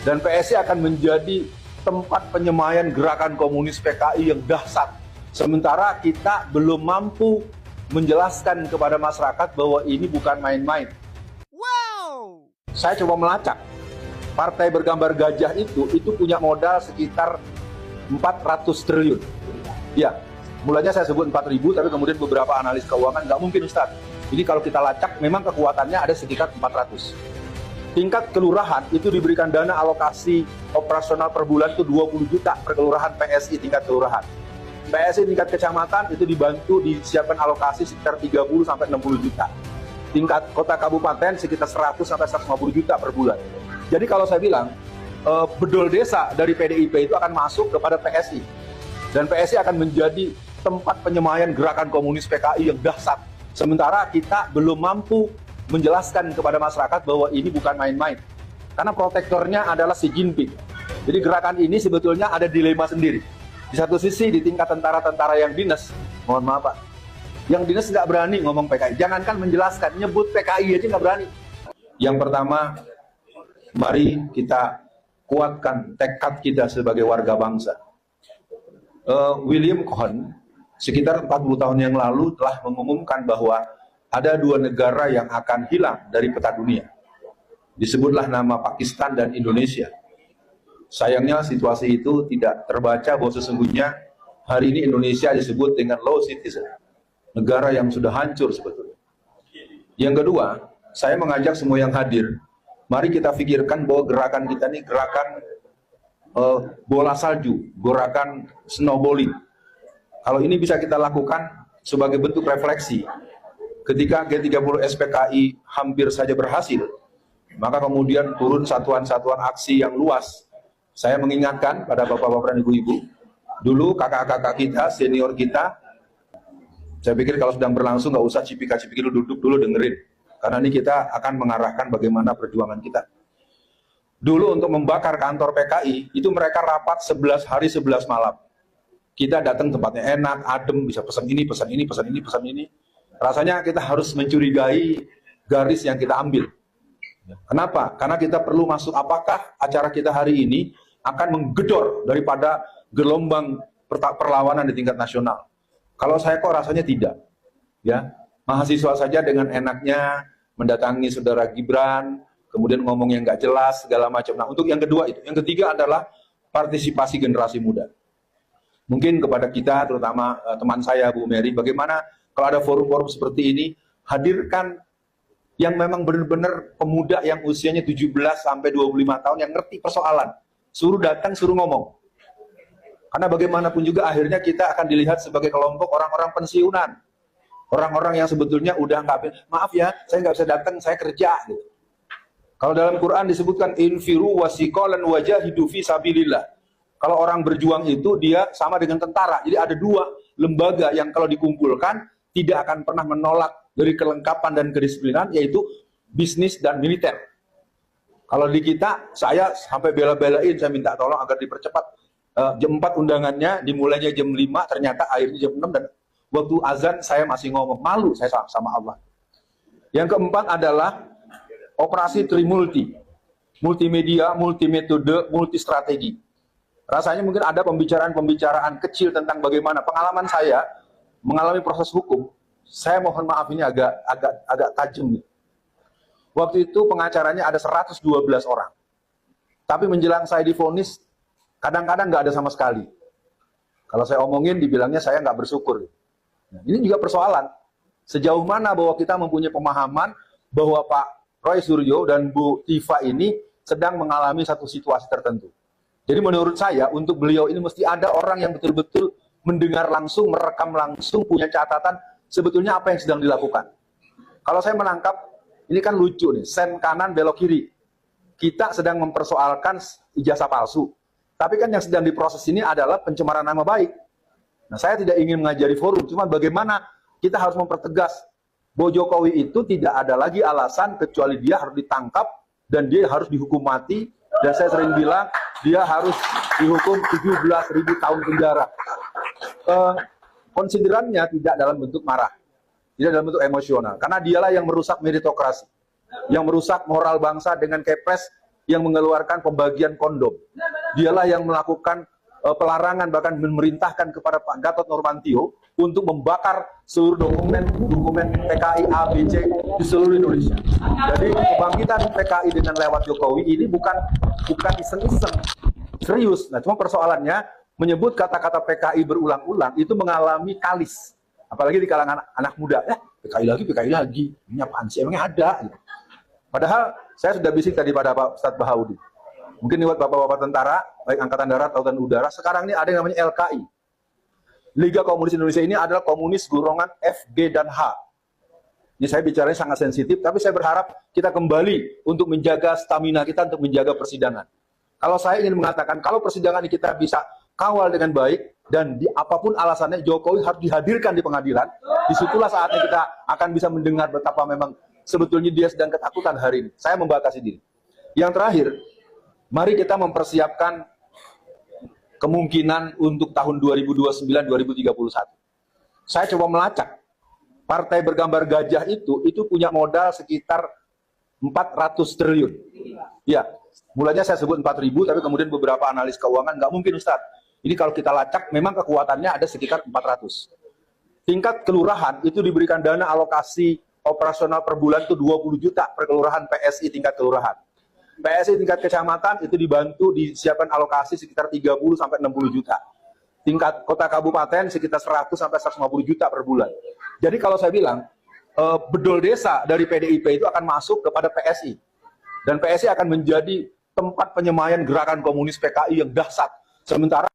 Dan PSI akan menjadi tempat penyemayan gerakan komunis PKI yang dahsyat. Sementara kita belum mampu menjelaskan kepada masyarakat bahwa ini bukan main-main. Wow! Saya coba melacak. Partai bergambar gajah itu punya modal sekitar 400 triliun. Ya, mulanya saya sebut 4.000, tapi kemudian beberapa analis keuangan, nggak mungkin Ustadz. Jadi kalau kita lacak, memang kekuatannya ada sekitar 400. Tingkat kelurahan itu diberikan dana alokasi operasional per bulan itu 20 juta per kelurahan PSI tingkat kelurahan. PSI tingkat kecamatan itu dibantu disiapkan alokasi sekitar 30 sampai 60 juta. Tingkat kota kabupaten sekitar 100 sampai 150 juta per bulan. Jadi kalau saya bilang, bedol desa dari PDIP itu akan masuk kepada PSI. Dan PSI akan menjadi tempat penyemayan gerakan komunis PKI yang dahsyat. Sementara kita belum mampu menjelaskan kepada masyarakat bahwa ini bukan main-main. Karena protektornya adalah Xi Jinping. Jadi gerakan ini sebetulnya ada dilema sendiri. Di satu sisi di tingkat tentara-tentara yang dinas, mohon maaf Pak, yang dinas nggak berani ngomong PKI. Jangankan menjelaskan, nyebut PKI aja nggak berani. Yang pertama, mari kita kuatkan tekad kita sebagai warga bangsa. William Cohen sekitar 40 tahun yang lalu telah mengumumkan bahwa ada dua negara yang akan hilang dari peta dunia. Disebutlah nama Pakistan dan Indonesia. Sayangnya situasi itu tidak terbaca bahwa sesungguhnya hari ini Indonesia disebut dengan low citizen. Negara yang sudah hancur sebetulnya. Yang kedua, saya mengajak semua yang hadir, mari kita pikirkan bahwa gerakan kita ini gerakan bola salju, gerakan snowballing. Kalau ini bisa kita lakukan sebagai bentuk refleksi, ketika G30 SPKI hampir saja berhasil, maka kemudian turun satuan-satuan aksi yang luas. Saya mengingatkan pada bapak-bapak dan ibu-ibu, dulu kakak-kakak kita, senior kita, saya pikir kalau sedang berlangsung nggak usah cipika-cipiki dulu, duduk dulu dengerin. Karena ini kita akan mengarahkan bagaimana perjuangan kita. Dulu untuk membakar kantor PKI, itu mereka rapat 11 hari 11 malam. Kita datang tempatnya enak, adem, bisa pesan ini, pesan ini, pesan ini, pesan ini. Rasanya kita harus mencurigai garis yang kita ambil. Kenapa? Karena kita perlu masuk apakah acara kita hari ini akan menggedor daripada gelombang perlawanan di tingkat nasional. Kalau saya kok rasanya tidak. Ya, mahasiswa saja dengan enaknya mendatangi saudara Gibran, kemudian ngomong yang nggak jelas segala macam. Nah, untuk yang kedua itu, yang ketiga adalah partisipasi generasi muda. Mungkin kepada kita, terutama teman saya Bu Mary, bagaimana kalau ada forum-forum seperti ini, hadirkan yang memang benar-benar pemuda yang usianya 17 sampai 25 tahun yang ngerti persoalan. Suruh datang, suruh ngomong. Karena bagaimanapun juga akhirnya kita akan dilihat sebagai kelompok orang-orang pensiunan. Orang-orang yang sebetulnya udah nggak, maaf ya, saya nggak bisa datang, saya kerja. Gitu. Kalau dalam Quran disebutkan infiru wasiqalan wajahidu fi sabilillah. Kalau orang berjuang itu dia sama dengan tentara. Jadi ada dua lembaga yang kalau dikumpulkan tidak akan pernah menolak dari kelengkapan dan kedisiplinan, yaitu bisnis dan militer. Kalau di kita, saya sampai bela-belain, saya minta tolong agar dipercepat. Jam 4 undangannya, dimulainya jam 5, ternyata akhirnya jam 6, dan waktu azan saya masih ngomong, malu saya sama Allah. Yang keempat adalah operasi trimulti, multimedia, multimetode, multistrategi. Rasanya mungkin ada pembicaraan-pembicaraan kecil tentang bagaimana pengalaman saya mengalami proses hukum. Saya mohon maaf ini agak tajam. Waktu itu pengacaranya ada 112 orang. Tapi menjelang saya divonis, kadang-kadang nggak ada sama sekali. Kalau saya omongin, dibilangnya saya nggak bersyukur. Nah, ini juga persoalan. Sejauh mana bahwa kita mempunyai pemahaman bahwa Pak Roy Suryo dan Bu Tifa ini sedang mengalami satu situasi tertentu. Jadi menurut saya, untuk beliau ini mesti ada orang yang betul-betul mendengar langsung, merekam langsung, punya catatan sebetulnya apa yang sedang dilakukan. Kalau saya menangkap, ini kan lucu nih, sen kanan belok kiri. Kita sedang mempersoalkan ijazah palsu. Tapi kan yang sedang diproses ini adalah pencemaran nama baik. Nah, saya tidak ingin mengajari forum, cuma bagaimana kita harus mempertegas bahwa Jokowi itu tidak ada lagi alasan kecuali dia harus ditangkap dan dia harus dihukum mati. Dan saya sering bilang, dia harus dihukum 17.000 tahun penjara. Konsiderannya tidak dalam bentuk marah, tidak dalam bentuk emosional, karena dialah yang merusak meritokrasi, yang merusak moral bangsa dengan kepres yang mengeluarkan pembagian kondom. Dialah yang melakukan pelarangan, bahkan memerintahkan kepada Pak Gatot Nurmantio untuk membakar seluruh dokumen PKI A, B, C di seluruh Indonesia. Jadi kebangkitan PKI dengan lewat Jokowi ini bukan iseng-iseng, serius. Nah, cuma persoalannya menyebut kata-kata PKI berulang-ulang itu mengalami kalis, apalagi di kalangan anak muda. PKI lagi, ini apaan sih? Emangnya ada? Padahal saya sudah bisik tadi pada Pak Ustadz Bahaudin. Mungkin buat bapak-bapak tentara, baik Angkatan Darat atau Udara, sekarang ini ada yang namanya LKI. Liga Komunis Indonesia ini adalah komunis golongan F, G, dan H. Ini saya bicaranya sangat sensitif, tapi saya berharap kita kembali untuk menjaga stamina kita untuk menjaga persidangan. Kalau saya ingin mengatakan, kalau persidangan ini kita bisa kawal dengan baik, dan di apapun alasannya Jokowi harus dihadirkan di pengadilan, disitulah saatnya kita akan bisa mendengar betapa memang sebetulnya dia sedang ketakutan hari ini. Saya membatasi diri. Yang terakhir, mari kita mempersiapkan kemungkinan untuk tahun 2029-2031. Saya coba melacak. Partai bergambar gajah itu punya modal sekitar 400 triliun. Ya, mulanya saya sebut 4.000, tapi kemudian beberapa analis keuangan, nggak mungkin Ustadz. Ini kalau kita lacak, memang kekuatannya ada sekitar 400. Tingkat kelurahan itu diberikan dana alokasi operasional per bulan itu 20 juta per kelurahan PSI tingkat kelurahan. PSI tingkat kecamatan itu dibantu disiapkan alokasi sekitar 30 sampai 60 juta. Tingkat kota kabupaten sekitar 100 sampai 150 juta per bulan. Jadi kalau saya bilang bedol desa dari PDIP itu akan masuk kepada PSI. Dan PSI akan menjadi tempat penyemayan gerakan komunis PKI yang dahsyat. Sementara